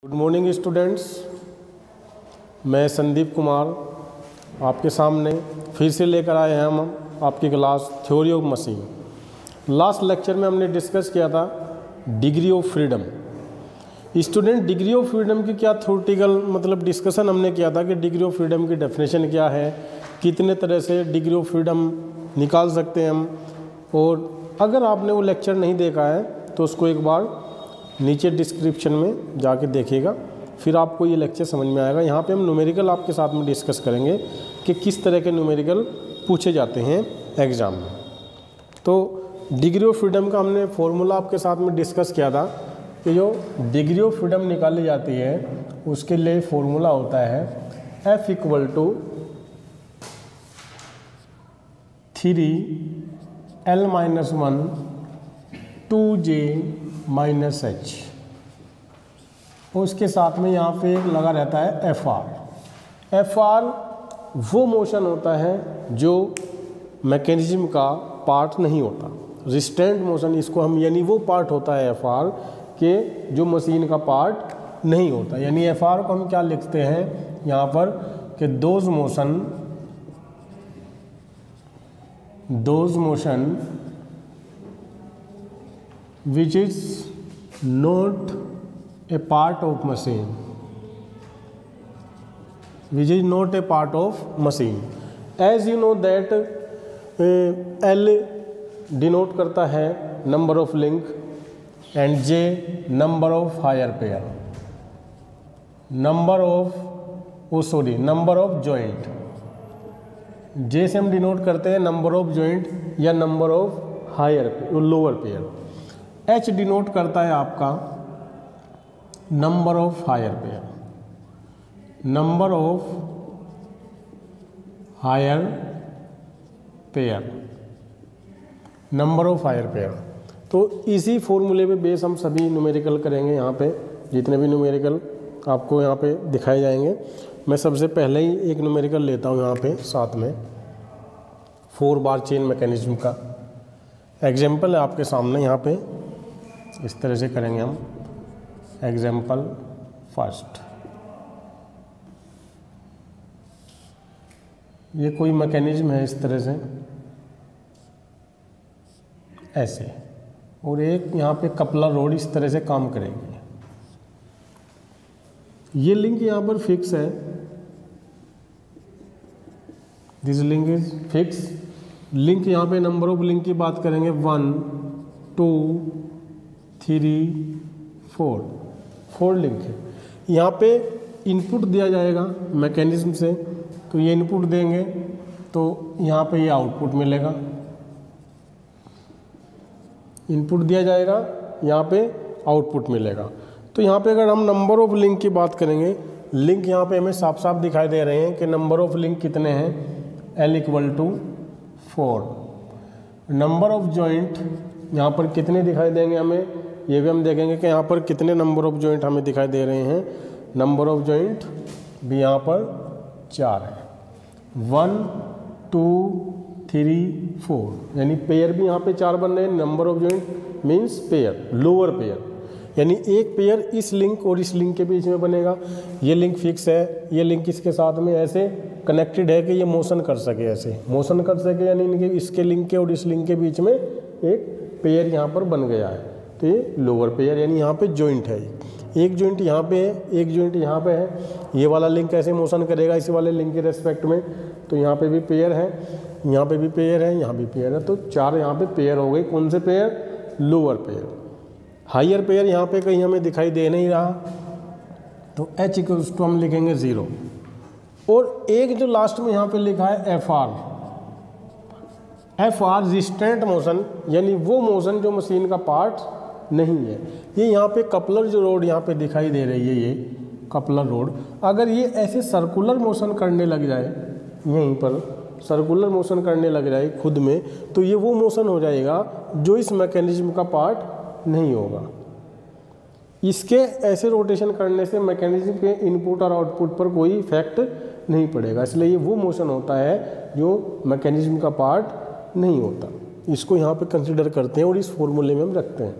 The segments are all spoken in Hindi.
गुड मॉर्निंग स्टूडेंट्स, मैं संदीप कुमार आपके सामने फिर से लेकर आए हैं हम आपकी class theory of machine. Last lecture में हमने डिस्कस किया था degree of freedom. Student, degree of freedom की क्या थ्योरेटिकल मतलब डिस्कशन हमने किया था कि डिग्री ऑफ फ्रीडम की डेफिनेशन क्या है, कितने तरह से डिग्री ऑफ फ्रीडम निकाल सकते हैं हम। और अगर आपने वो लेक्चर नहीं देखा है तो उसको एक बार नीचे डिस्क्रिप्शन में जाके देखिएगा, फिर आपको ये लेक्चर समझ में आएगा। यहाँ पे हम न्यूमेरिकल आपके साथ में डिस्कस करेंगे कि किस तरह के न्यूमेरिकल पूछे जाते हैं एग्ज़ाम में। तो डिग्री ऑफ फ्रीडम का हमने फॉर्मूला आपके साथ में डिस्कस किया था कि जो डिग्री ऑफ फ्रीडम निकाली जाती है उसके लिए फॉर्मूला होता है F = 3L-1 2J -H। उसके साथ में यहाँ पे एक लगा रहता है FR वो मोशन होता है जो मैकेनिज्म का पार्ट नहीं होता, रिस्टेंट मोशन इसको हम, यानी वो पार्ट होता है FR के जो मशीन का पार्ट नहीं होता। यानी FR को हम क्या लिखते हैं यहाँ पर कि those motion which is not a part of machine, as you know that L denote करता है number of link and J number of higher pair, number of joint. J से हम डिनोट करते हैं नंबर ऑफ जॉइंट या number of lower pair. H denote करता है आपका नंबर ऑफ हायर पेयर, तो इसी फॉर्मूले पे बेस हम सभी न्यूमेरिकल करेंगे। यहाँ पे जितने भी न्यूमेरिकल आपको यहाँ पे दिखाए जाएंगे, मैं सबसे पहले ही एक न्यूमेरिकल लेता हूँ यहाँ पे साथ में 4 बार चेन मैकेनिज्म का एग्जाम्पल है आपके सामने। यहाँ पे इस तरह से करेंगे हम। एग्जाम्पल फर्स्ट, ये कोई मैकेनिज्म है इस तरह से ऐसे, और एक यहाँ पे कपलर रोड इस तरह से काम करेगी। ये लिंक यहाँ पर फिक्स है, this link is fix. Link यहाँ पे नंबर ऑफ लिंक की बात करेंगे 1 2 3 4 लिंक है। यहाँ पे इनपुट दिया जाएगा मैकेनिज्म से, तो ये इनपुट देंगे तो यहाँ पे ये आउटपुट मिलेगा। इनपुट दिया जाएगा, यहाँ पे आउटपुट मिलेगा। तो यहाँ पे अगर हम नंबर ऑफ लिंक की बात करेंगे, लिंक यहाँ पे हमें साफ साफ दिखाई दे रहे हैं कि नंबर ऑफ लिंक कितने हैं, L = 4। नंबर ऑफ जॉइंट यहाँ पर कितने दिखाई देंगे हमें, ये भी हम देखेंगे कि यहाँ पर कितने नंबर ऑफ जॉइंट हमें दिखाई दे रहे हैं। नंबर ऑफ जॉइंट भी यहाँ पर 4 है, 1 2 3 4, यानी पेयर भी यहाँ पे 4 बन रहे हैं। Number of joint means pair, lower pair, यानी एक पेयर इस लिंक और इस लिंक के बीच में बनेगा। ये लिंक फिक्स है, ये लिंक इसके साथ में ऐसे कनेक्टेड है कि ये मोशन कर सके, ऐसे मोशन कर सके, यानी इनके इसके लिंक के और इस लिंक के बीच में एक पेयर यहाँ पर बन गया है। तो ये लोअर पेयर, यानी यहाँ पे जॉइंट है। एक जॉइंट यहाँ पे है, एक जॉइंट यहाँ पे है। ये वाला लिंक ऐसे मोशन करेगा इसी वाले लिंक के रेस्पेक्ट में, तो यहाँ पे भी पेयर है, यहाँ पे भी पेयर है, यहाँ भी पेयर है। तो 4 यहाँ पे पेयर हो गई। कौन से pair? Lower pair. Higher pair यहाँ पे कहीं हमें दिखाई दे नहीं रहा, तो H = हम लिखेंगे 0। और एक जो लास्ट में यहाँ पे लिखा है FR रिस्टेंट मोशन, यानी वो मोशन जो मशीन का पार्ट नहीं है। ये यहाँ पे कपलर जो रोड यहाँ पे दिखाई दे रही है, ये कपलर रोड, अगर ये ऐसे सर्कुलर मोशन करने लग जाए, यहीं पर सर्कुलर मोशन करने लग जाए खुद में, तो ये वो मोशन हो जाएगा जो इस मैकेनिज्म का पार्ट नहीं होगा। इसके ऐसे रोटेशन करने से मैकेनिज्म के इनपुट और आउटपुट पर कोई इफेक्ट नहीं पड़ेगा, इसलिए ये वो मोशन होता है जो मैकेनिज्म का पार्ट नहीं होता। इसको यहाँ पे कंसिडर करते हैं और इस फॉर्मूले में हम रखते हैं।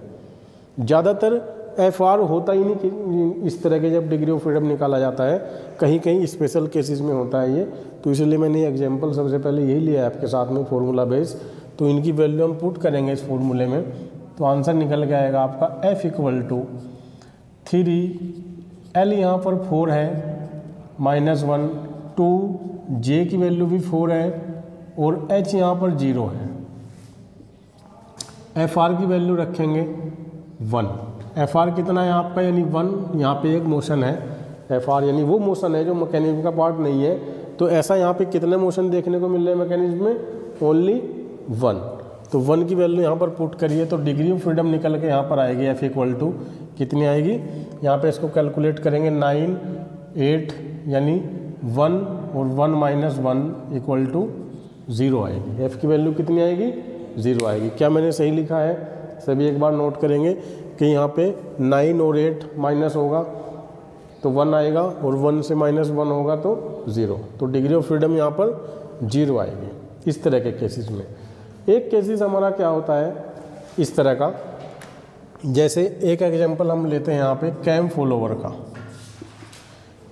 ज़्यादातर FR होता ही नहीं कि इस तरह के जब डिग्री ऑफ फ्रीडम निकाला जाता है, कहीं कहीं स्पेशल केसेस में होता है ये, तो इसलिए मैंने एग्जांपल सबसे पहले यही लिया है आपके साथ में फॉर्मूला बेस। तो इनकी वैल्यू हम पुट करेंगे इस फॉर्मूले में, तो आंसर निकल के आएगा आपका F = 3, L यहाँ पर 4 है -1, 2, J की वैल्यू भी 4 है और H यहाँ पर 0 है। FR की वैल्यू रखेंगे 1। FR कितना है आपका, यानी 1। यहाँ पे एक मोशन है FR, यानी वो मोशन है जो मैकेनिज्म का पार्ट नहीं है। तो ऐसा यहाँ पे कितने मोशन देखने को मिल रहे हैं मैकेनिज्म में, ओनली 1। तो 1 की वैल्यू यहाँ पर पुट करिए तो डिग्री ऑफ फ्रीडम निकल के यहाँ पर आएगी F = कितनी आएगी, यहाँ पे इसको कैलकुलेट करेंगे 9, 8 यानी 1 और 1 - 1 = 0 आएगी। F की वैल्यू कितनी आएगी, 0 आएगी। क्या मैंने सही लिखा है, सभी एक बार नोट करेंगे कि यहाँ पे 9 और 8 माइनस होगा तो 1 आएगा और 1 से -1 होगा तो 0। तो डिग्री ऑफ फ्रीडम यहाँ पर 0 आएगी इस तरह के केसेस में। एक केसेस हमारा क्या होता है इस तरह का, जैसे एक एग्जांपल हम लेते हैं यहाँ पे कैम फॉलोवर का।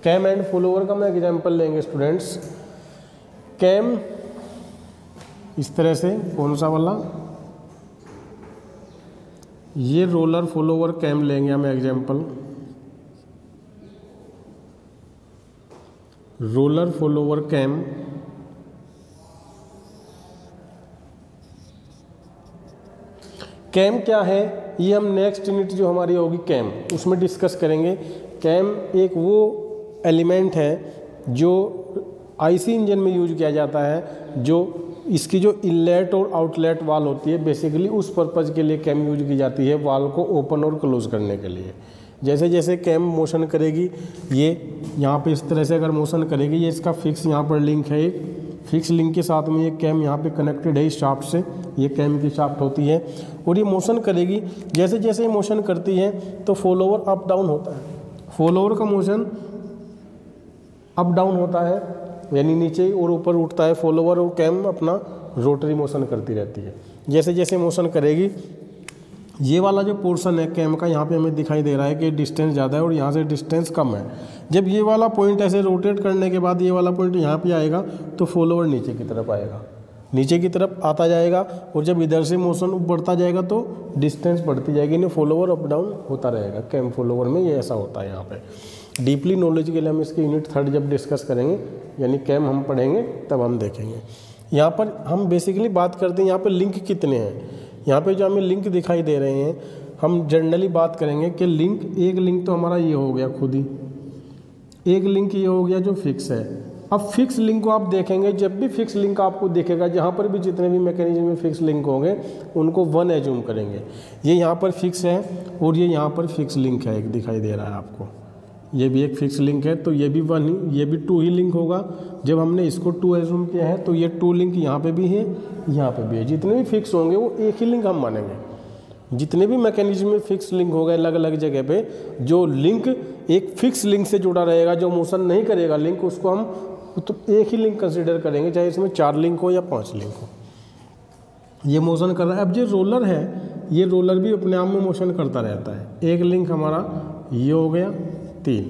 कैम एंड फॉलोवर का मैं एग्जांपल लेंगे स्टूडेंट्स। कैम इस तरह से, कौन सा वाला, ये रोलर फॉलोवर कैम लेंगे हम example. Roller follower cam cam क्या है ये हम नेक्स्ट यूनिट जो हमारी होगी कैम उसमें डिस्कस करेंगे। कैम एक वो एलिमेंट है जो आईसी इंजन में यूज किया जाता है, जो इसकी जो इनलेट और आउटलेट वाल होती है बेसिकली उस पर्पज़ के लिए कैम यूज की जाती है, वाल को ओपन और क्लोज करने के लिए। जैसे जैसे कैम मोशन करेगी, ये यहाँ पे इस तरह से अगर मोशन करेगी, ये इसका फिक्स यहाँ पर लिंक है, एक फिक्स लिंक के साथ में ये कैम यहाँ पे कनेक्टेड है इस शाफ्ट से, ये कैम की शाफ्ट होती है और ये मोशन करेगी। जैसे जैसे ये मोशन करती है तो फॉलोवर अप डाउन होता है, फॉलोवर का मोशन अप डाउन होता है यानी नीचे और ऊपर उठता है फॉलोवर, और कैम अपना रोटरी मोशन करती रहती है। जैसे जैसे मोशन करेगी, ये वाला जो पोर्शन है कैम का यहाँ पे हमें दिखाई दे रहा है कि डिस्टेंस ज़्यादा है और यहाँ से डिस्टेंस कम है। जब ये वाला पॉइंट ऐसे रोटेट करने के बाद ये वाला पॉइंट यहाँ पे आएगा तो फॉलोवर नीचे की तरफ आएगा, नीचे की तरफ आता जाएगा, और जब इधर से मोशन बढ़ता जाएगा तो डिस्टेंस बढ़ती जाएगी, नहीं फॉलोवर अप डाउन होता रहेगा। कैम फॉलोवर में ये ऐसा होता है। यहाँ पे डीपली नॉलेज के लिए हम इसकी यूनिट 3 जब डिस्कस करेंगे, यानी कैम हम पढ़ेंगे तब हम देखेंगे। यहाँ पर हम बेसिकली बात करते हैं यहाँ पर लिंक कितने हैं। यहाँ पे जो हमें लिंक दिखाई दे रहे हैं, हम जनरली बात करेंगे कि लिंक, एक लिंक तो हमारा ये हो गया खुद ही, एक लिंक ये हो गया जो फिक्स है। अब फिक्स लिंक को आप देखेंगे, जब भी फिक्स लिंक आपको दिखेगा, जहाँ पर भी जितने भी मैकेनिज्म में फिक्स लिंक होंगे उनको 1 एज्यूम करेंगे। ये यहाँ पर फिक्स है और ये यहाँ पर फिक्स लिंक है, एक दिखाई दे रहा है आपको, ये भी एक फिक्स लिंक है, तो ये भी 1 ही, ये भी 2 ही लिंक होगा। जब हमने इसको 2 एज्यूम किया है तो ये 2 लिंक यहाँ पे भी है, यहाँ पे भी है। जितने भी फिक्स होंगे वो एक ही लिंक हम मानेंगे। जितने भी मैकेनिज्म में फिक्स लिंक हो गए अलग अलग जगह पे, जो लिंक एक फिक्स लिंक से जुड़ा रहेगा, जो मोशन नहीं करेगा लिंक, उसको हम तो एक ही लिंक कंसिडर करेंगे, चाहे इसमें 4 लिंक हो या 5 लिंक हो। ये मोशन कर रहा है। अब जो रोलर है, ये रोलर भी अपने आप में मोशन करता रहता है। एक लिंक हमारा ये हो गया, 3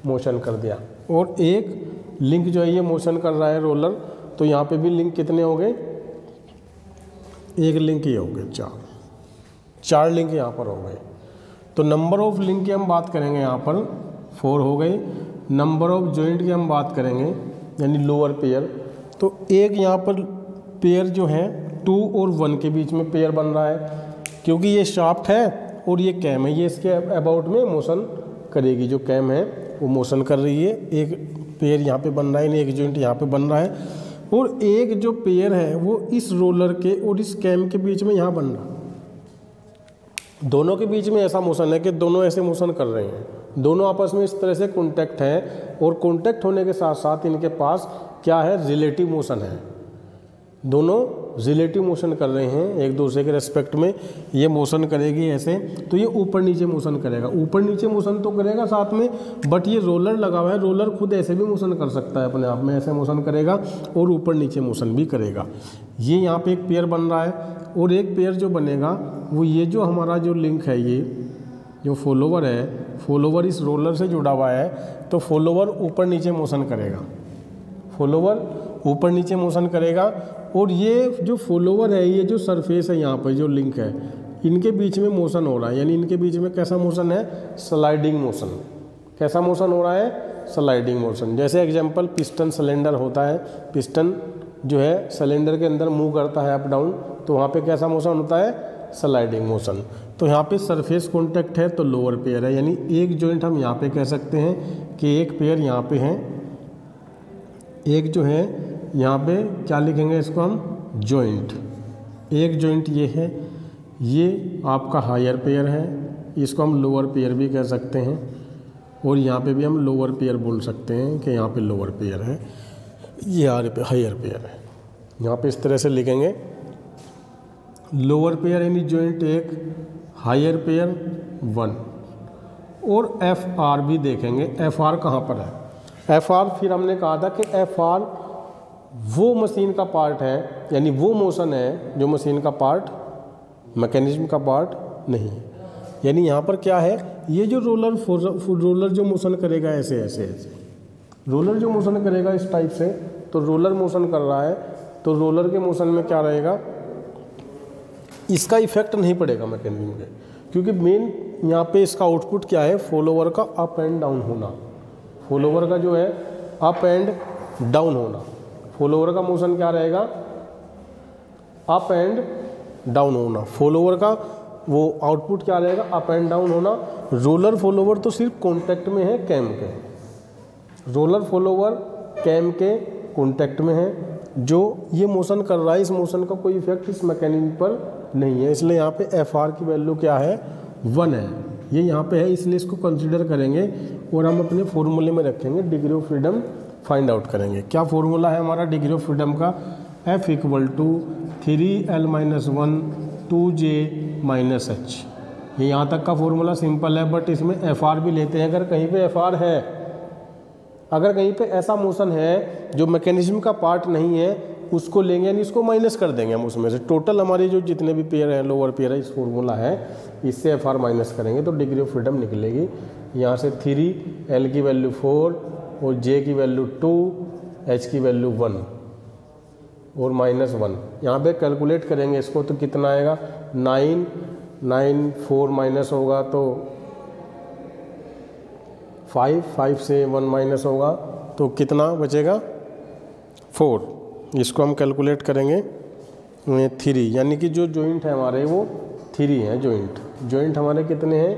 मोशन कर दिया, और एक लिंक जो है ये मोशन कर रहा है रोलर, तो यहाँ पे भी लिंक कितने हो गए, एक लिंक ये हो गए, 4 लिंक यहाँ पर हो गए। तो नंबर ऑफ लिंक की हम बात करेंगे, यहाँ पर 4 हो गई। नंबर ऑफ जॉइंट की हम बात करेंगे, यानी लोअर पेयर, तो एक यहाँ पर पेयर जो है 2 और 1 के बीच में पेयर बन रहा है, क्योंकि ये शाफ्ट है और ये कैम है, ये इसके अबाउट में मोशन करेगी। जो कैम है वो मोशन कर रही है, एक पेयर यहाँ पे बन रहा है, एक जॉइंट यहाँ पे बन रहा है, और एक जो पेयर है वो इस रोलर के और इस कैम के बीच में यहाँ बन रहा है। दोनों के बीच में ऐसा मोशन है कि दोनों ऐसे मोशन कर रहे हैं, दोनों आपस में इस तरह से कॉन्टैक्ट है, और कॉन्टैक्ट होने के साथ साथ इनके पास क्या है, रिलेटिव मोशन है। दोनों रिलेटिव मोशन कर रहे हैं एक दूसरे के रेस्पेक्ट में। ये मोशन करेगी ऐसे, तो ये ऊपर नीचे मोशन करेगा, ऊपर नीचे मोशन तो करेगा साथ में, बट ये रोलर लगा हुआ है, रोलर खुद ऐसे भी मोशन कर सकता है, अपने आप में ऐसे मोशन करेगा और ऊपर नीचे मोशन भी करेगा। ये यहाँ पे एक पेयर बन रहा है, और एक पेयर जो बनेगा वो ये जो हमारा जो लिंक है, जो फॉलोवर है, फॉलोवर इस रोलर से जुड़ा हुआ है, तो फॉलोवर ऊपर नीचे मोशन करेगा, फॉलोवर ऊपर नीचे मोशन करेगा। और ये जो फॉलोवर है, ये जो सरफेस है यहाँ पर जो लिंक है, इनके बीच में मोशन हो रहा है, यानी इनके बीच में कैसा मोशन है, स्लाइडिंग मोशन। कैसा मोशन हो रहा है, स्लाइडिंग मोशन। जैसे एग्जांपल पिस्टन सिलेंडर होता है, पिस्टन जो है सिलेंडर के अंदर मूव करता है अप डाउन, तो वहाँ पे कैसा मोशन होता है, स्लाइडिंग मोशन। तो यहाँ पे सरफेस कॉन्टैक्ट है तो लोअर पेयर है, यानी एक जॉइंट हम यहाँ पे कह सकते हैं कि एक पेयर यहाँ पे है, एक जो है यहाँ पे क्या लिखेंगे इसको हम, जॉइंट। एक जॉइंट ये है, ये आपका हायर पेयर है, इसको हम लोअर पेयर भी कह सकते हैं, और यहाँ पे भी हम लोअर पेयर बोल सकते हैं कि यहाँ पे लोअर पेयर है, ये हायर पेयर है। यहाँ पे इस तरह से लिखेंगे, लोअर पेयर यानी जॉइंट एक, हायर पेयर 1। और एफ आर भी देखेंगे, एफ आर कहाँ पर है, एफ आर फिर हमने कहा था कि एफ आर वो मशीन का पार्ट है, यानी वो मोशन है जो मशीन का पार्ट, मैकेनिज्म का पार्ट नहीं है। यानी यहाँ पर क्या है, ये जो रोलर जो मोशन करेगा ऐसे ऐसे ऐसे, रोलर जो मोशन करेगा इस टाइप से, तो रोलर मोशन कर रहा है, तो रोलर के मोशन में क्या रहेगा, इसका इफेक्ट नहीं पड़ेगा मैकेनिज्म पे, क्योंकि मेन यहाँ पे इसका आउटपुट क्या है, फॉलोवर का अप एंड डाउन होना। फॉलोवर का जो है अप एंड डाउन होना, फॉलोवर का मोशन क्या रहेगा, अप एंड डाउन होना। फॉलोवर का वो आउटपुट क्या रहेगा, अप एंड डाउन होना। रोलर फॉलोवर तो सिर्फ कॉन्टैक्ट में है कैम के, रोलर फॉलोवर कैम के कॉन्टैक्ट में है, जो ये मोशन कर रहा है, इस मोशन का कोई इफेक्ट इस मैकेनिज्म पर नहीं है, इसलिए यहाँ पे एफ आर की वैल्यू क्या है, 1 है। ये यहाँ पे है, इसलिए इसको कंसीडर करेंगे और हम अपने फॉर्मूले में रखेंगे, degree of freedom find out करेंगे। क्या फॉर्मूला है हमारा डिग्री ऑफ फ्रीडम का, F = 3L-1 2J - H। ये यहाँ तक का फॉर्मूला सिंपल है, बट इसमें एफ आर भी लेते हैं। अगर कहीं पे एफ आर है, अगर कहीं पे ऐसा मोशन है जो मैकेनिज्म का पार्ट नहीं है, उसको लेंगे, यानी इसको माइनस कर देंगे हम उसमें से। टोटल हमारे जो जितने भी पेयर हैं, लोअर पेयर है, इस फॉर्मूला है, इससे एफ आर माइनस करेंगे तो डिग्री ऑफ फ्रीडम निकलेगी। यहाँ से 3, L की वैल्यू 4 और J की वैल्यू 2, H की वैल्यू 1 और -1। यहाँ पे कैलकुलेट करेंगे इसको तो कितना आएगा, 9 4 माइनस होगा तो 5 से 1 माइनस होगा तो कितना बचेगा, 4। इसको हम कैलकुलेट करेंगे 3, यानी कि जो जॉइंट है हमारे वो 3 हैं। जॉइंट हमारे कितने हैं,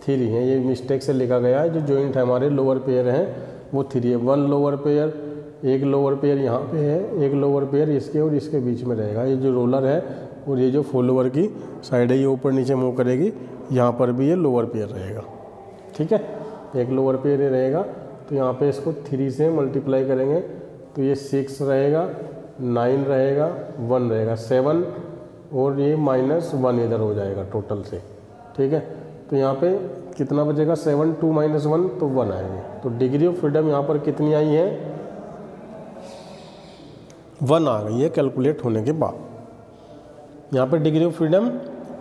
3 हैं। ये मिस्टेक से लिखा गया है, जो जॉइंट है हमारे लोअर पेयर हैं वो 3 है। 1 लोअर पेयर, एक लोअर पेयर यहाँ पे है, एक लोअर पेयर इसके और इसके बीच में रहेगा। ये जो रोलर है और ये जो फॉलोवर की साइड है, ये ऊपर नीचे मूव करेगी, यहाँ पर भी ये लोअर पेयर रहेगा। ठीक है, एक लोअर पेयर ये रहेगा, तो यहाँ पे इसको 3 से मल्टीप्लाई करेंगे तो ये 6 रहेगा, 9 रहेगा, 1 रहेगा, 7 और ये -1 इधर हो जाएगा टोटल से। ठीक है, तो यहाँ पे कितना बचेगा, 7 2 - 1 तो 1 आएगी। तो डिग्री ऑफ फ्रीडम यहाँ पर कितनी आई है, 1 आ गई है कैलकुलेट होने के बाद। यहाँ पे डिग्री ऑफ फ्रीडम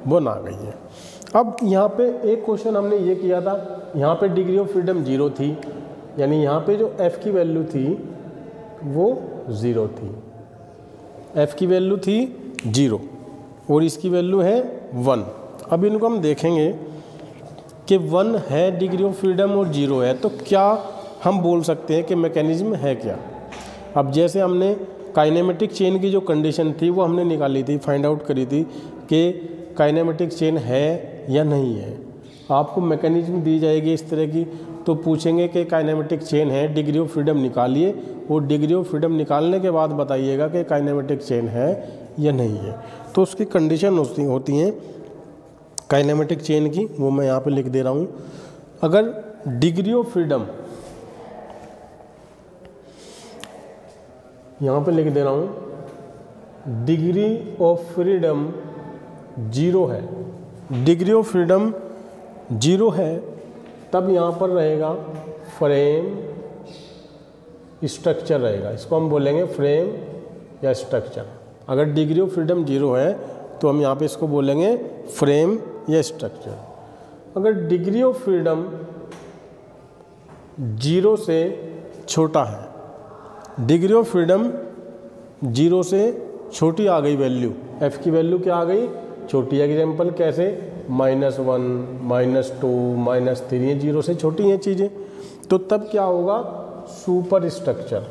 1 आ गई है। अब यहाँ पे एक क्वेश्चन हमने ये किया था, यहाँ पे डिग्री ऑफ फ्रीडम 0 थी, यानी यहाँ पे जो F की वैल्यू थी वो 0 थी। F की वैल्यू थी 0 और इसकी वैल्यू है 1। अब इनको हम देखेंगे कि 1 है डिग्री ऑफ फ्रीडम और 0 है, तो क्या हम बोल सकते हैं कि मैकेनिज्म है क्या। अब जैसे हमने काइनेमेटिक चेन की जो कंडीशन थी वो हमने निकाली थी, फाइंड आउट करी थी कि काइनेमेटिक चेन है या नहीं है। आपको मैकेनिज्म दी जाएगी इस तरह की, तो पूछेंगे कि काइनेमेटिक चेन है, डिग्री ऑफ फ्रीडम निकालिए और डिग्री ऑफ फ्रीडम निकालने के बाद बताइएगा कि काइनेमेटिक चेन है या नहीं है। तो उसकी कंडीशन होती हैं काइनेमेटिक चेन की, वो मैं यहाँ पे लिख दे रहा हूँ। अगर डिग्री ऑफ फ्रीडम यहाँ पे लिख दे रहा हूँ, डिग्री ऑफ फ्रीडम 0 है, डिग्री ऑफ फ्रीडम 0 है, तब यहाँ पर रहेगा फ्रेम स्ट्रक्चर रहेगा। इसको हम बोलेंगे फ्रेम या स्ट्रक्चर। अगर डिग्री ऑफ फ्रीडम 0 है तो हम यहाँ पे इसको बोलेंगे फ्रेम या स्ट्रक्चर। अगर डिग्री ऑफ फ्रीडम 0 से छोटा है, डिग्री ऑफ फ्रीडम 0 से छोटी आ गई वैल्यू, f की वैल्यू क्या आ गई, छोटी। एग्जाम्पल कैसे, -1, -2, -3, ये 0 से छोटी हैं चीज़ें, तो तब क्या होगा, सुपर स्ट्रक्चर।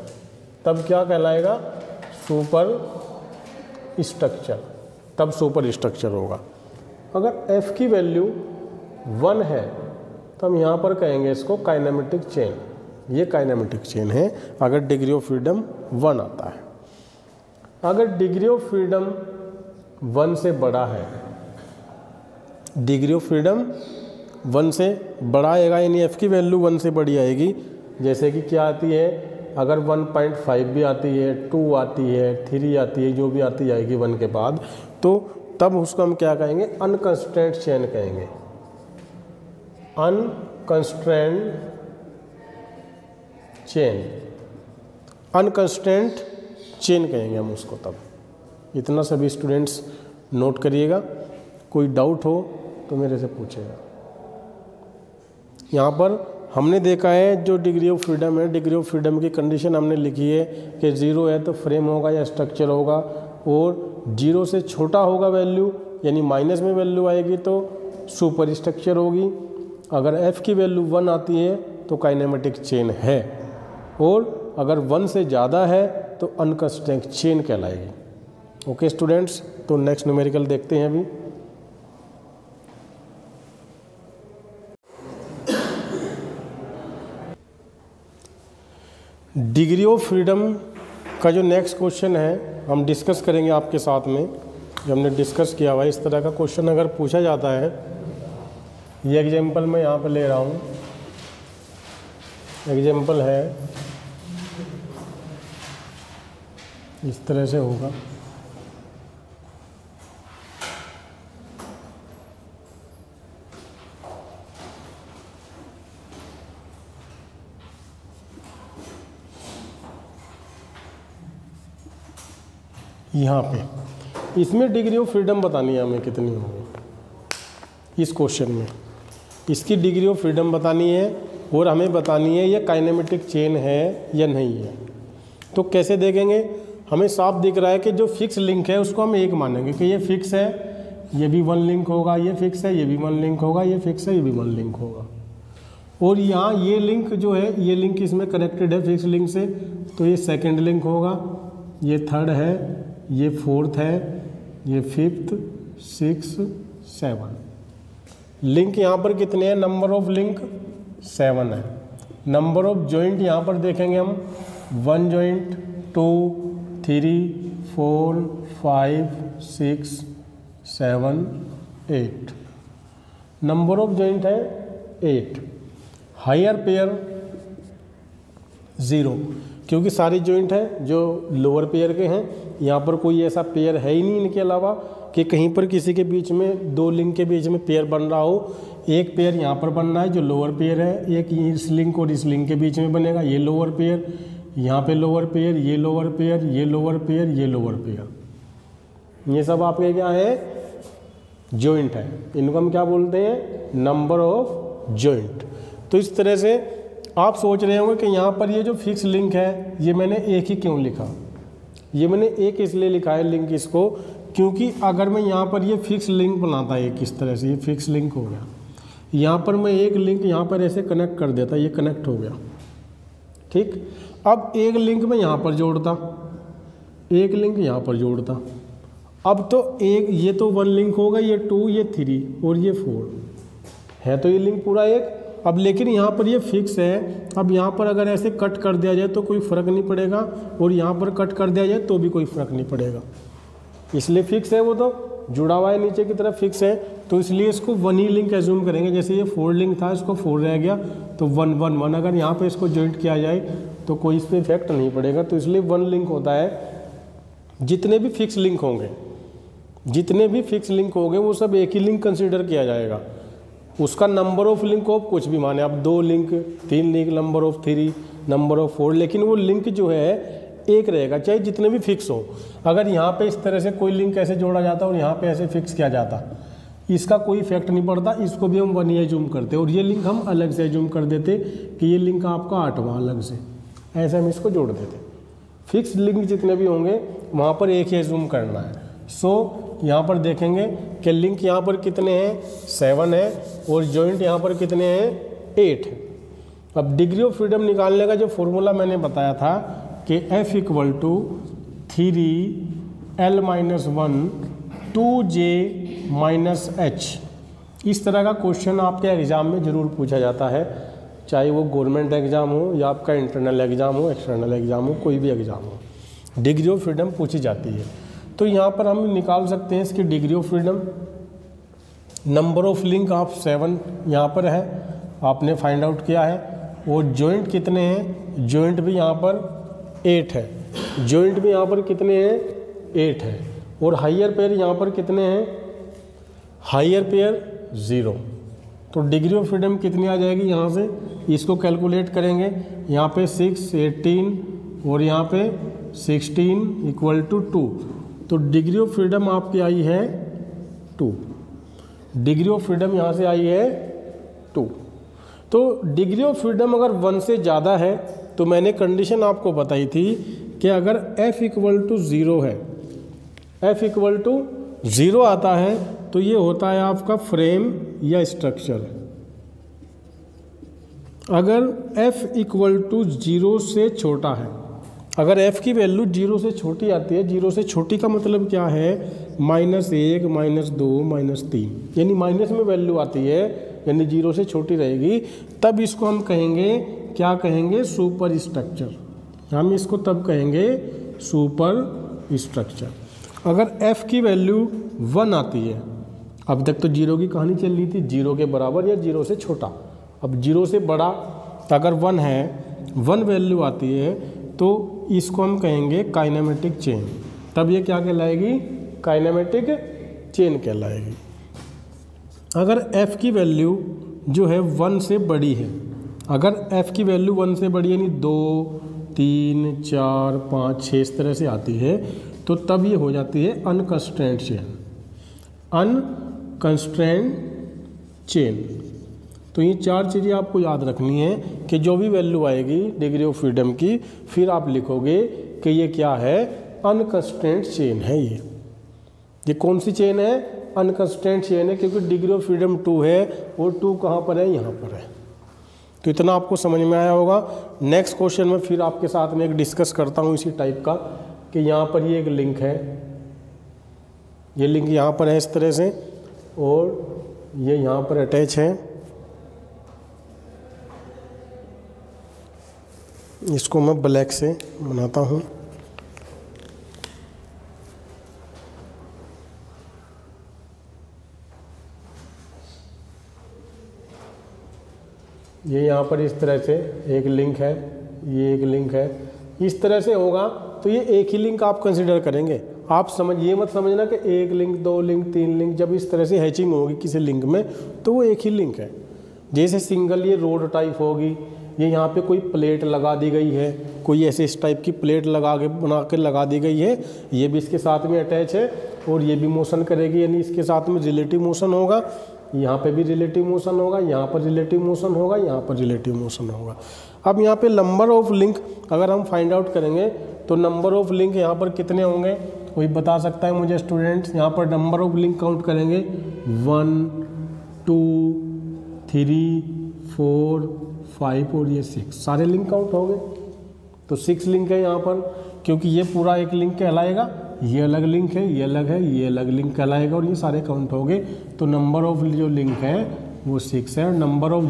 तब क्या कहलाएगा, सुपर स्ट्रक्चर, तब सुपर स्ट्रक्चर होगा। अगर f की वैल्यू 1 है तो हम यहाँ पर कहेंगे इसको काइनेमेटिक चेन। ये काइनेमेटिक चेन है अगर डिग्री ऑफ फ्रीडम 1 आता है। अगर डिग्री ऑफ फ्रीडम 1 से बड़ा है, डिग्री ऑफ फ्रीडम 1 से बड़ा आएगा, यानी f की वैल्यू 1 से बड़ी आएगी। जैसे कि क्या आती है, अगर 1.5 भी आती है, 2 आती है, 3 आती है, जो भी आती जाएगी 1 के बाद, तो तब उसको हम क्या कहेंगे, अनकंस्ट्रेंट चेन कहेंगे। अनकंस्ट्रेंट चेन, अनकंस्ट्रेंट चेन कहेंगे हम उसको तब। इतना सभी स्टूडेंट्स नोट करिएगा, कोई डाउट हो तो मेरे से पूछेगा। यहाँ पर हमने देखा है जो डिग्री ऑफ फ्रीडम है, डिग्री ऑफ फ्रीडम की कंडीशन हमने लिखी है कि 0 है तो फ्रेम होगा या स्ट्रक्चर होगा, और 0 से छोटा होगा वैल्यू, यानी माइनस में वैल्यू आएगी तो सुपर स्ट्रक्चर होगी। अगर f की वैल्यू 1 आती है तो काइनेमेटिक चेन है, और अगर 1 से ज़्यादा है तो अनकंस्ट्रेंट चेन कहलाएगी। ओके स्टूडेंट्स, तो नेक्स्ट न्यूमेरिकल देखते हैं अभी। डिग्री ऑफ फ्रीडम का जो नेक्स्ट क्वेश्चन है हम डिस्कस करेंगे आपके साथ में। जो हमने डिस्कस किया हुआ है, इस तरह का क्वेश्चन अगर पूछा जाता है, ये एग्जांपल मैं यहाँ पे ले रहा हूँ, एग्जांपल है इस तरह से होगा। यहाँ पे इसमें डिग्री ऑफ फ्रीडम बतानी है हमें कितनी होगी इस क्वेश्चन में। इसकी डिग्री ऑफ फ्रीडम बतानी है और हमें बतानी है ये काइनेमेटिक चेन है या नहीं है। तो कैसे देखेंगे, हमें साफ दिख रहा है कि जो फिक्स लिंक है उसको हम एक मानेंगे कि ये फिक्स है, ये भी 1 लिंक होगा, ये फिक्स है, ये भी 1 लिंक होगा, ये फिक्स है, ये भी 1 लिंक होगा। और यहाँ ये लिंक जो है, ये लिंक इसमें कनेक्टेड है फिक्स लिंक से, तो ये सेकेंड लिंक होगा, ये थर्ड है, ये फोर्थ है, ये फिफ्थ, 6, 7 लिंक। यहाँ पर कितने हैं, नंबर ऑफ लिंक 7 है। नंबर ऑफ जॉइंट यहाँ पर देखेंगे हम, 1 जॉइंट, 2, 3, 4, 5, 6, 7, 8। नंबर ऑफ जॉइंट है 8। हायर पेयर 0, क्योंकि सारी जॉइंट है जो लोअर पेयर के हैं। यहाँ पर कोई ऐसा पेयर है ही नहीं इनके अलावा कि कहीं पर किसी के बीच में, 2 लिंक के बीच में पेयर बन रहा हो। एक पेयर यहाँ पर बनना है जो लोअर पेयर है, एक इस लिंक और इस लिंक के बीच में बनेगा, ये लोअर पेयर, यहाँ पे लोअर पेयर, ये लोअर पेयर, ये लोअर पेयर, ये लोअर पेयर। ये सब आपके क्या है, जॉइंट है। इनको हम क्या बोलते हैं, नंबर ऑफ जॉइंट। तो इस तरह से आप सोच रहे होंगे कि यहाँ पर ये जो फिक्स लिंक है ये मैंने एक ही क्यों लिखा। ये मैंने एक इसलिए लिखा है लिंक इसको, क्योंकि अगर मैं यहाँ पर ये फिक्स लिंक बनाता है किस तरह से, ये फिक्स लिंक हो गया, यहाँ पर मैं एक लिंक यहाँ पर ऐसे कनेक्ट कर देता, ये कनेक्ट हो गया, ठीक। अब एक लिंक मैं यहाँ पर जोड़ता, एक लिंक यहाँ पर जोड़ता, अब तो एक, ये तो 1 लिंक होगा, ये 2, ये 3 और ये 4 है, तो ये लिंक पूरा एक। अब लेकिन यहाँ पर ये फिक्स है, अब यहाँ पर अगर ऐसे कट कर दिया जाए तो कोई फ़र्क नहीं पड़ेगा, और यहाँ पर कट कर दिया जाए तो भी कोई फ़र्क नहीं पड़ेगा, इसलिए फिक्स है, वो तो जुड़ा हुआ है नीचे की तरफ फिक्स है। तो इसलिए इसको 1 ही लिंक एज्यूम करेंगे। जैसे ये 4 लिंक था, इसको 4 रह गया तो 1 1 1, अगर यहाँ पर इसको जॉइंट किया जाए तो कोई इस पर इफेक्ट नहीं पड़ेगा। तो इसलिए 1 लिंक होता है। जितने भी फिक्स लिंक होंगे, जितने भी फिक्स लिंक होंगे वो सब एक ही लिंक कंसिडर किया जाएगा। उसका नंबर ऑफ लिंक ऑफ कुछ भी माने, आप 2 link, 3 link, number of 3, number of 4, लेकिन वो लिंक जो है एक रहेगा, चाहे जितने भी फिक्स हो। अगर यहाँ पे इस तरह से कोई लिंक ऐसे जोड़ा जाता और यहाँ पे ऐसे फिक्स किया जाता, इसका कोई इफेक्ट नहीं पड़ता, इसको भी हम 1 ही एज्यूम करते और ये लिंक हम अलग से एज्यूम कर देते कि ये लिंक आपका 8वां अलग से, ऐसे हम इसको जोड़ देते। फिक्स लिंक जितने भी होंगे वहाँ पर एक ही एज्यूम करना है। सो यहाँ पर देखेंगे कि लिंक यहाँ पर कितने हैं, 7 है, और जॉइंट यहाँ पर कितने हैं, 8 है। अब डिग्री ऑफ फ्रीडम निकालने का जो फॉर्मूला मैंने बताया था कि F = 3L-1 2J-H, इस तरह का क्वेश्चन आपके एग्ज़ाम में ज़रूर पूछा जाता है, चाहे वो गवर्नमेंट एग्ज़ाम हो या आपका इंटरनल एग्ज़ाम हो, एक्सटर्नल एग्ज़ाम हो, कोई भी एग्ज़ाम हो, डिग्री ऑफ फ्रीडम पूछी जाती है। तो यहाँ पर हम निकाल सकते हैं इसकी degree of freedom. Number of link आप 7 यहाँ पर है, आपने फाइंड आउट किया है, और जॉइंट कितने हैं, जॉइंट भी यहाँ पर 8 है, जॉइंट भी यहाँ पर कितने हैं, 8 है, और हायर पेयर यहाँ पर कितने हैं, हायर पेयर 0। तो डिग्री ऑफ फ्रीडम कितनी आ जाएगी, यहाँ से इसको कैलकुलेट करेंगे, यहाँ पे 6, 18 और यहाँ पे 16 = 2। तो डिग्री ऑफ फ्रीडम आपकी आई है 2, डिग्री ऑफ फ्रीडम यहाँ से आई है 2। तो डिग्री ऑफ फ्रीडम अगर 1 से ज़्यादा है तो मैंने कंडीशन आपको बताई थी कि अगर F = 0 है, F = 0 आता है तो ये होता है आपका फ्रेम या स्ट्रक्चर। अगर F = 0 से छोटा है, अगर F की वैल्यू 0 से छोटी आती है, 0 से छोटी का मतलब क्या है, -1, -2, -3, यानी माइनस में वैल्यू आती है, यानी 0 से छोटी रहेगी, तब इसको हम कहेंगे, क्या कहेंगे, सुपर स्ट्रक्चर। हम इसको तब कहेंगे सुपर स्ट्रक्चर। अगर F की वैल्यू 1 आती है, अब तक तो 0 की कहानी चल रही थी, 0 के बराबर या 0 से छोटा, अब 0 से बड़ा अगर 1 है, 1 वैल्यू आती है, तो इसको हम कहेंगे काइनेमेटिक चेन। तब ये क्या कहलाएगी, काइनेमेटिक चेन कहलाएगी। अगर F की वैल्यू जो है 1 से बड़ी है, अगर F की वैल्यू 1 से बड़ी यानी 2, 3, 4, 5, 6 इस तरह से आती है, तो तब ये हो जाती है अनकंस्ट्रेंट चेन, अनकंस्ट्रेंट चेन। तो ये 4 चीज़ें आपको याद रखनी है कि जो भी वैल्यू आएगी डिग्री ऑफ फ्रीडम की, फिर आप लिखोगे कि ये क्या है, अनकंस्ट्रेंट चेन है। ये कौन सी चेन है, अनकंस्ट्रेंट चेन है, क्योंकि डिग्री ऑफ फ्रीडम 2 है और 2 कहाँ पर है, यहाँ पर है। तो इतना आपको समझ में आया होगा। नेक्स्ट क्वेश्चन में फिर आपके साथ में एक डिस्कस करता हूँ इसी टाइप का, कि यहाँ पर ये एक लिंक है, ये लिंक यहाँ पर है इस तरह से, और ये यहाँ पर अटैच है। इसको मैं ब्लैक से बनाता हूँ। ये यहाँ पर इस तरह से एक लिंक है, ये एक लिंक है, इस तरह से होगा तो ये एक ही लिंक आप कंसिडर करेंगे। आप ये मत समझना कि 1 लिंक, 2 लिंक, 3 लिंक, जब इस तरह से हैचिंग होगी किसी लिंक में तो वो एक ही लिंक है। जैसे सिंगल ये रोड टाइप होगी, ये यहाँ पे कोई प्लेट लगा दी गई है, कोई ऐसे इस टाइप की प्लेट बना के लगा दी गई है, ये भी इसके साथ में अटैच है और ये भी मोशन करेगी, यानी इसके साथ में रिलेटिव मोशन होगा, यहाँ पे भी रिलेटिव मोशन होगा, यहाँ पर रिलेटिव मोशन होगा, यहाँ पर रिलेटिव मोशन होगा। अब यहाँ पे नंबर ऑफ लिंक अगर हम फाइंड आउट करेंगे तो नंबर ऑफ लिंक यहाँ पर कितने होंगे, कोई बता सकता है मुझे स्टूडेंट्स? यहाँ पर नंबर ऑफ लिंक काउंट करेंगे 1, 2, 3, 4, 5 और ये 6, सारे लिंक काउंट हो गए। तो 6 लिंक है यहाँ पर, क्योंकि ये पूरा एक लिंक कहलाएगा, ये अलग लिंक है, ये अलग है, ये अलग लिंक कहलाएगा, और ये सारे काउंट हो गए। तो नंबर ऑफ जो लिंक है वो 6 है। नंबर ऑफ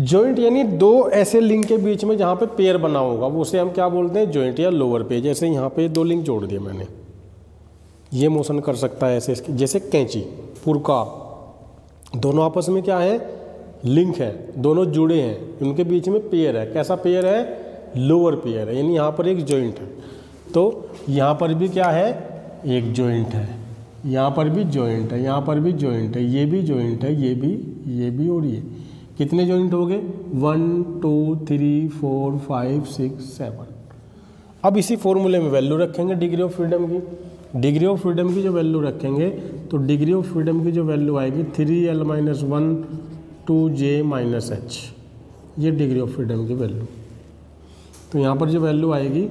जॉइंट यानी 2 ऐसे लिंक के बीच में जहाँ पे पेयर बना होगा, वो उसे हम क्या बोलते हैं, जॉइंट या लोअर पेयर। जैसे यहाँ पे 2 लिंक जोड़ दिए मैंने, ये मोशन कर सकता है ऐसे, जैसे कैंची, पुरका, दोनों आपस में क्या है, लिंक है, दोनों जुड़े हैं, उनके बीच में पेयर है। कैसा पेयर है, लोअर पेयर है, यानी यहाँ पर एक जॉइंट है। तो यहाँ पर भी क्या है, एक जॉइंट है, यहाँ पर भी जॉइंट है, यहाँ पर भी जॉइंट है, ये भी जॉइंट है, ये भी और ये। कितने जॉइंट हो गए, 1, 2, 3, 4, 5, 6, 7। अब इसी फॉर्मूले में वैल्यू रखेंगे डिग्री ऑफ फ्रीडम की। डिग्री ऑफ फ्रीडम की जो वैल्यू रखेंगे तो डिग्री ऑफ फ्रीडम की जो वैल्यू आएगी 3l-1 2j-h, ये डिग्री ऑफ फ्रीडम की वैल्यू। तो यहाँ पर जो वैल्यू आएगी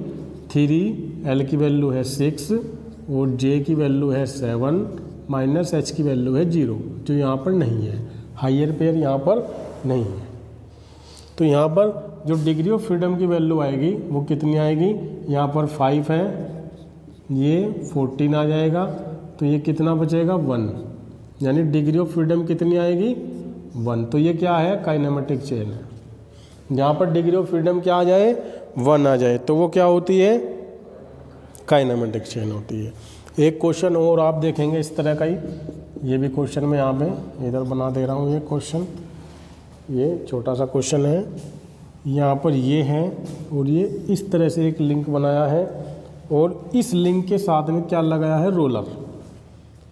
3l की वैल्यू है 6 और j की वैल्यू है 7 माइनस h की वैल्यू है 0, जो यहाँ पर नहीं है, हायर पेयर यहाँ पर नहीं है। तो यहाँ पर जो डिग्री ऑफ फ्रीडम की वैल्यू आएगी वो कितनी आएगी, यहाँ पर 5 है, ये 14 आ जाएगा, तो ये कितना बचेगा 1, यानी डिग्री ऑफ फ्रीडम कितनी आएगी 1। तो ये क्या है, काइनेमेटिक चेन है। जहाँ पर डिग्री ऑफ फ्रीडम क्या आ जाए 1 आ जाए तो वो क्या होती है, काइनेमेटिक चेन होती है। एक क्वेश्चन और आप देखेंगे इस तरह का ही, ये भी क्वेश्चन मैं यहाँ पे इधर बना दे रहा हूँ। ये क्वेश्चन, ये छोटा सा क्वेश्चन है, यहाँ पर ये है और ये इस तरह से एक लिंक बनाया है और इस लिंक के साथ में क्या लगाया है, रोलर।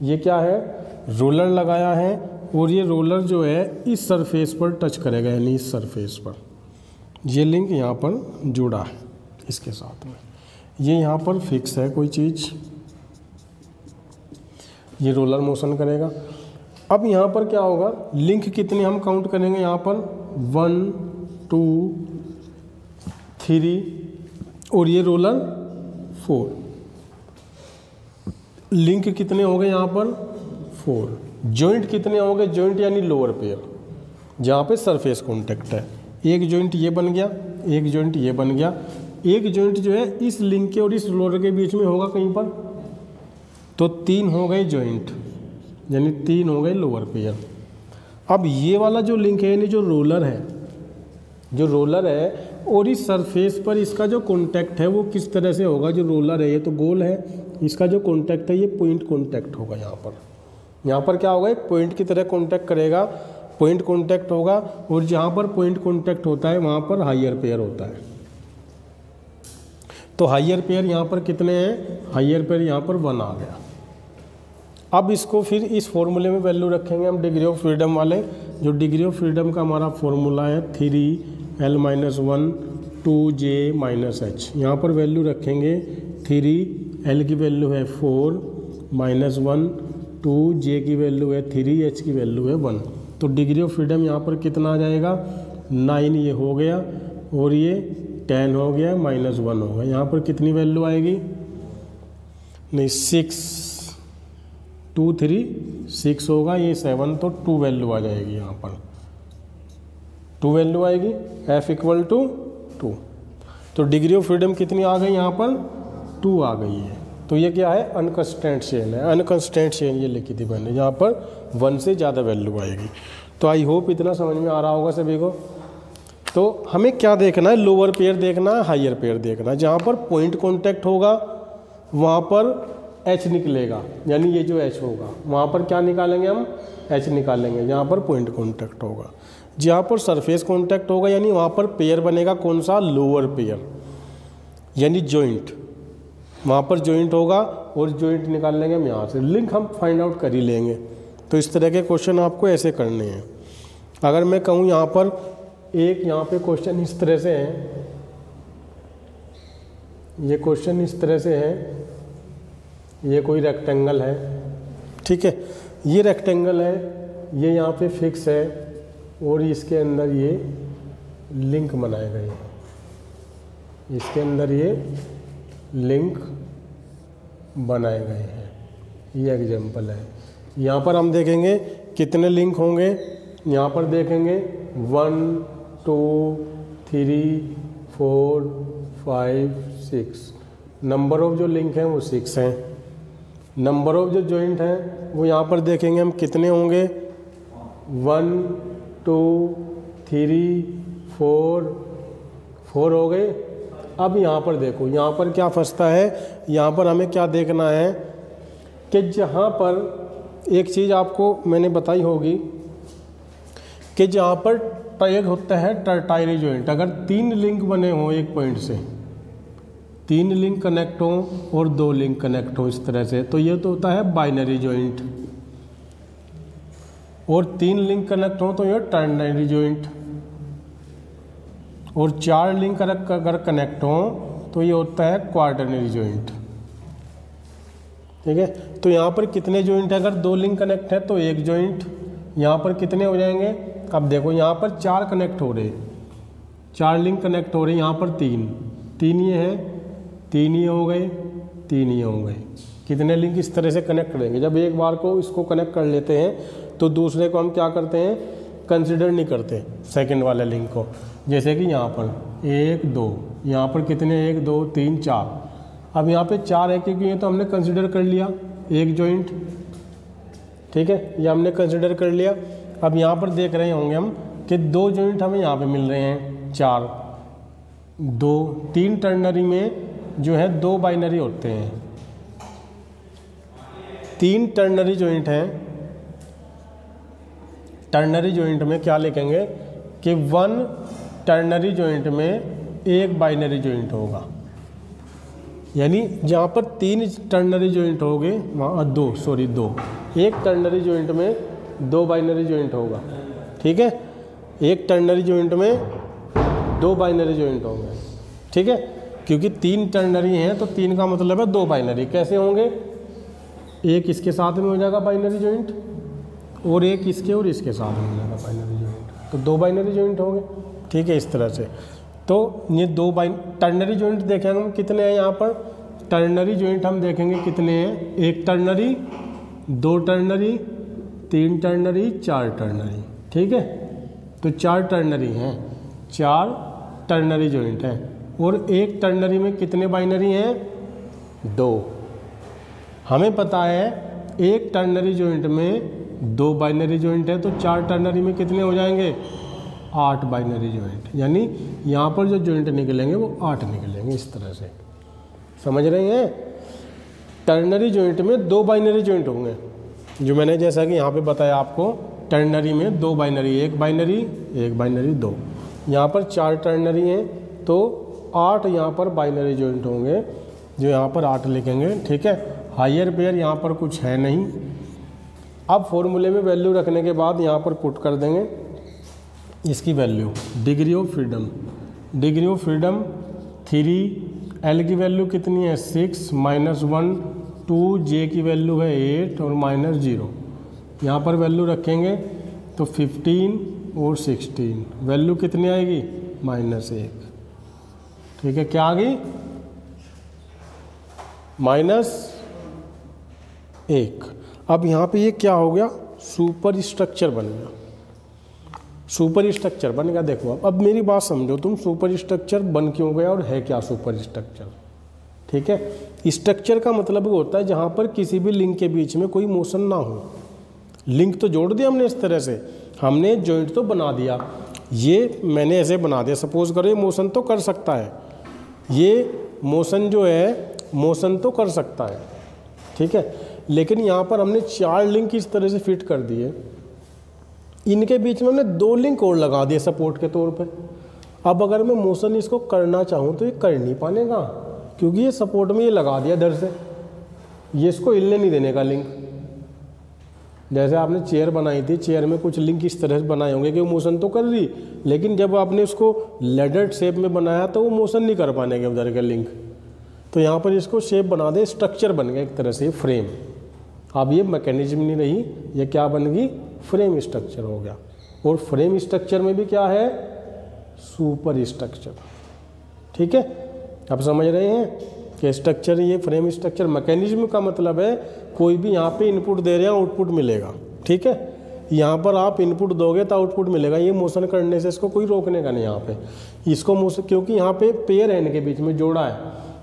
ये क्या है, रोलर लगाया है और ये रोलर जो है इस सरफेस पर टच करेगा, यानी इस सरफेस पर ये लिंक यहाँ पर जुड़ा है इसके साथ में। ये यहाँ पर फिक्स है कोई चीज़, ये रोलर मोशन करेगा। अब यहाँ पर क्या होगा, लिंक कितने हम काउंट करेंगे, यहाँ पर 1 2 3 और ये रोलर 4। लिंक कितने हो गए यहाँ पर 4। जॉइंट कितने हो गए, जॉइंट यानी लोअर पेयर जहाँ पे सरफेस कॉन्टैक्ट है। एक जॉइंट ये बन गया, एक जॉइंट ये बन गया, एक जॉइंट जो है इस लिंक के और इस रोलर के बीच में होगा कहीं पर, तो 3 हो गए जॉइंट, यानी 3 हो गए लोअर पेयर। अब ये वाला जो लिंक है यानी जो रोलर है और इस सरफेस पर इसका जो कॉन्टैक्ट है वो किस तरह से होगा, जो रोलर है ये तो गोल है, इसका जो कॉन्टैक्ट है ये पॉइंट कॉन्टैक्ट होगा। यहाँ पर क्या होगा, एक पॉइंट की तरह कॉन्टैक्ट करेगा, पॉइंट कॉन्टैक्ट होगा और जहाँ पर पॉइंट कॉन्टैक्ट होता है वहाँ पर हायर पेयर होता है। तो हायर पेयर यहाँ पर कितने हैं, हायर पेयर यहाँ पर 1 आ गया। अब इसको फिर इस फॉर्मूले में वैल्यू रखेंगे हम डिग्री ऑफ फ्रीडम वाले। जो डिग्री ऑफ फ्रीडम का हमारा फॉर्मूला है 3l-1 2j-h। यहाँ पर वैल्यू रखेंगे 3l की वैल्यू है 4 -1 2j की वैल्यू है 3 h की वैल्यू है 1। तो डिग्री ऑफ फ्रीडम यहाँ पर कितना आ जाएगा, 9 ये हो गया और ये 10 हो गया, -1 हो गया। यहाँ पर कितनी वैल्यू आएगी, नहीं 6 2 3 6 होगा, ये 7, तो 2 वैल्यू आ जाएगी। यहाँ पर 2 वैल्यू आएगी, f = 2। तो डिग्री ऑफ फ्रीडम कितनी आ गई, यहाँ पर 2 आ गई है। तो ये क्या है, अनकंस्ट्रेंट चेन है। अनकंस्ट्रेंट चेन ये लिखी थी मैंने, जहाँ पर 1 से ज़्यादा वैल्यू आएगी। तो आई होप इतना समझ में आ रहा होगा सभी को। तो हमें क्या देखना है, लोअर पेयर देखना है, हायर पेयर देखना है। जहाँ पर पॉइंट कॉन्टैक्ट होगा वहाँ पर h निकलेगा, यानी ये जो h होगा वहाँ पर क्या निकालेंगे हम, h निकालेंगे जहाँ पर पॉइंट कॉन्टैक्ट होगा। जहाँ पर सरफेस कॉन्टैक्ट होगा यानी वहाँ पर पेयर बनेगा कौन सा, लोअर पेयर, यानी जॉइंट। वहाँ पर जॉइंट होगा और जॉइंट निकाल लेंगे हम यहाँ से। लिंक हम फाइंड आउट कर ही लेंगे। तो इस तरह के क्वेश्चन आपको ऐसे करने हैं। अगर मैं कहूँ यहाँ पर एक, यहाँ पे क्वेश्चन इस तरह से है, ये क्वेश्चन इस तरह से है, ये कोई रेक्टेंगल है, ठीक है, ये रेक्टेंगल है, ये यहाँ पे फिक्स है और इसके अंदर ये लिंक बनाए गए हैं, इसके अंदर ये लिंक बनाए गए हैं। ये एग्जांपल है। यहाँ पर हम देखेंगे कितने लिंक होंगे, यहाँ पर देखेंगे 1 2 3 4 5 6। नंबर ऑफ जो लिंक हैं वो 6 हैं। नंबर ऑफ जो जॉइंट हैं वो यहाँ पर देखेंगे हम कितने होंगे, 1 2 3 4 हो गए। अब यहाँ पर देखो, यहाँ पर क्या फंसता है, यहाँ पर हमें क्या देखना है कि जहाँ पर एक चीज़ आपको मैंने बताई होगी कि जहाँ पर टैग होता है टर्टाइरी जॉइंट, अगर 3 लिंक बने हों एक पॉइंट से, 3 लिंक कनेक्ट हों और 2 लिंक कनेक्ट हों इस तरह से, तो ये तो होता है बाइनरी जॉइंट। और 3 लिंक कनेक्ट हों तो ये टर्नरी जॉइंट। और 4 लिंक अगर कनेक्ट हों तो ये होता है क्वार्टरनरी जॉइंट। ठीक है। तो यहाँ पर कितने जॉइंट है, अगर 2 लिंक कनेक्ट है तो 1 जॉइंट, यहाँ पर कितने हो जाएंगे, अब देखो यहाँ पर 4 कनेक्ट हो रहे, 4 लिंक कनेक्ट हो रहे, यहाँ पर 3 ये हैं, 3 ये हो गए, 3 ये हो गए। कितने लिंक इस तरह से कनेक्ट करेंगे। जब एक बार को इसको कनेक्ट कर लेते हैं तो दूसरे को हम क्या करते हैं, कंसिडर नहीं करते सेकंड वाले लिंक को। जैसे कि यहाँ पर 1 2, यहाँ पर कितने 1 2 3 4, अब यहाँ पे 4 है क्योंकि ये तो हमने कंसिडर कर लिया 1 जॉइंट, ठीक है, ये हमने कंसिडर कर लिया। अब यहाँ पर देख रहे होंगे हम कि 2 जॉइंट हमें यहाँ पे मिल रहे हैं, 4 2 3 टर्नरी में जो है 2 बाइनरी होते हैं, 3 टर्नरी जॉइंट हैं। टर्नरी जॉइंट में क्या लिखेंगे कि 1 टर्नरी जॉइंट में 1 बाइनरी जॉइंट होगा, यानी जहाँ पर 3 टर्नरी जॉइंट हो गए वहाँ 2 1 टर्नरी जॉइंट में 2 बाइनरी जॉइंट होगा, ठीक है, 1 टर्नरी जॉइंट में 2 बाइनरी जॉइंट होंगे, ठीक है, क्योंकि 3 टर्नरी हैं तो 3 का मतलब है 2 बाइनरी। कैसे होंगे, एक इसके साथ में हो जाएगा बाइनरी जॉइंट और एक इसके और इसके साथ में हो जाएगा बाइनरी जॉइंट, तो 2 बाइनरी जॉइंट हो गए, ठीक है, इस तरह से। तो ये 2 टर्नरी जॉइंट देखेंगे हम कितने हैं, यहाँ पर टर्नरी जॉइंट हम देखेंगे कितने हैं, 1 टर्नरी 2 टर्नरी 3 टर्नरी 4 टर्नरी, ठीक है, तो 4 टर्नरी हैं, 4 टर्नरी जॉइंट हैं। और 1 टर्नरी में कितने बाइनरी हैं, 2। हमें पता है 1 टर्नरी जॉइंट में 2 बाइनरी जॉइंट है, तो 4 टर्नरी में कितने हो जाएंगे, 8 बाइनरी जॉइंट, यानी यहाँ पर जो जॉइंट निकलेंगे वो 8 निकलेंगे, इस तरह से। समझ रहे हैं, टर्नरी जॉइंट में 2 बाइनरी जॉइंट होंगे, जो मैंने जैसा कि यहाँ पे बताया आपको, टर्नरी में 2 बाइनरी, 1 बाइनरी 2, यहाँ पर 4 टर्नरी हैं तो 8 यहाँ पर बाइनरी जॉइंट होंगे, जो यहाँ पर 8 लिखेंगे, ठीक है। हायर पेयर यहाँ पर कुछ है नहीं। अब फॉर्मूले में वैल्यू रखने के बाद यहाँ पर पुट कर देंगे इसकी value, degree of freedom 3, L की वैल्यू कितनी है 6 -1 2, जे की वैल्यू है 8 और -0, यहाँ पर वैल्यू रखेंगे तो 15 और 16, वैल्यू कितनी आएगी -1, ठीक है, क्या आ गई -1। अब यहाँ पे ये क्या हो गया, सुपर स्ट्रक्चर बन गया, सुपर स्ट्रक्चर बन गया। देखो अब मेरी बात समझो तुम, सुपर स्ट्रक्चर बन क्यों गया और है क्या सुपर स्ट्रक्चर, ठीक है। स्ट्रक्चर का मतलब होता है जहाँ पर किसी भी लिंक के बीच में कोई मोशन ना हो। लिंक तो जोड़ दिया हमने इस तरह से, हमने जॉइंट तो बना दिया, ये मैंने ऐसे बना दिया, सपोज करो ये मोशन तो कर सकता है, ये मोशन जो है मोशन तो कर सकता है, ठीक है, लेकिन यहाँ पर हमने 4 लिंक इस तरह से फिट कर दिए, इनके बीच में हमने 2 लिंक और लगा दिए सपोर्ट के तौर पे। अब अगर मैं मोशन इसको करना चाहूँ तो ये कर नहीं पाएगा, क्योंकि ये सपोर्ट में ये लगा दिया इधर से, ये इसको हिलने नहीं देने का लिंक। जैसे आपने चेयर बनाई थी, चेयर में कुछ लिंक इस तरह से बनाए होंगे कि वो मोशन तो कर रही, लेकिन जब आपने उसको लेडर शेप में बनाया तो वो मोशन नहीं कर पाने के उधर के लिंक। तो यहाँ पर इसको शेप बना दे, स्ट्रक्चर बन गया एक तरह से फ्रेम। अब ये मैकेनिज्म नहीं रही, ये क्या बन गई, फ्रेम स्ट्रक्चर हो गया। और फ्रेम स्ट्रक्चर में भी क्या है, सुपर स्ट्रक्चर, ठीक है। अब समझ रहे हैं कि स्ट्रक्चर, ये फ्रेम स्ट्रक्चर मैकेनिज्म का मतलब है कोई भी यहाँ पे इनपुट दे रहे हैं आउटपुट मिलेगा, ठीक है। यहाँ पर आप इनपुट दोगे तो आउटपुट मिलेगा, ये मोशन करने से इसको कोई रोकने का नहीं यहाँ पे, इसको मोशन, क्योंकि यहाँ पे पेयर है इनके बीच में जोड़ा है,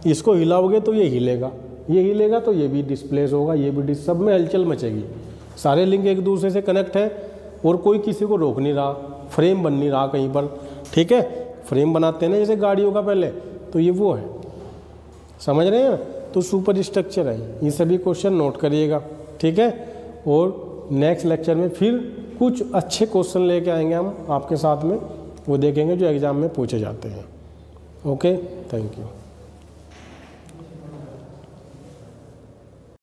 इसको हिलाओगे तो ये हिलेगा, ये हिलेगा तो ये भी डिस्प्लेस होगा, ये भी सब में हलचल मचेगी। सारे लिंक एक दूसरे से कनेक्ट है और कोई किसी को रोक नहीं रहा, फ्रेम बन नहीं रहा कहीं पर, ठीक है। फ्रेम बनाते हैं ना जैसे गाड़ियों का पहले, तो ये वो है, समझ रहे हैं। तो सुपर स्ट्रक्चर है, ये सभी क्वेश्चन नोट करिएगा, ठीक है। और नेक्स्ट लेक्चर में फिर कुछ अच्छे क्वेश्चन लेके आएंगे हम आपके साथ में, वो देखेंगे जो एग्ज़ाम में पूछे जाते हैं। Okay, thank you.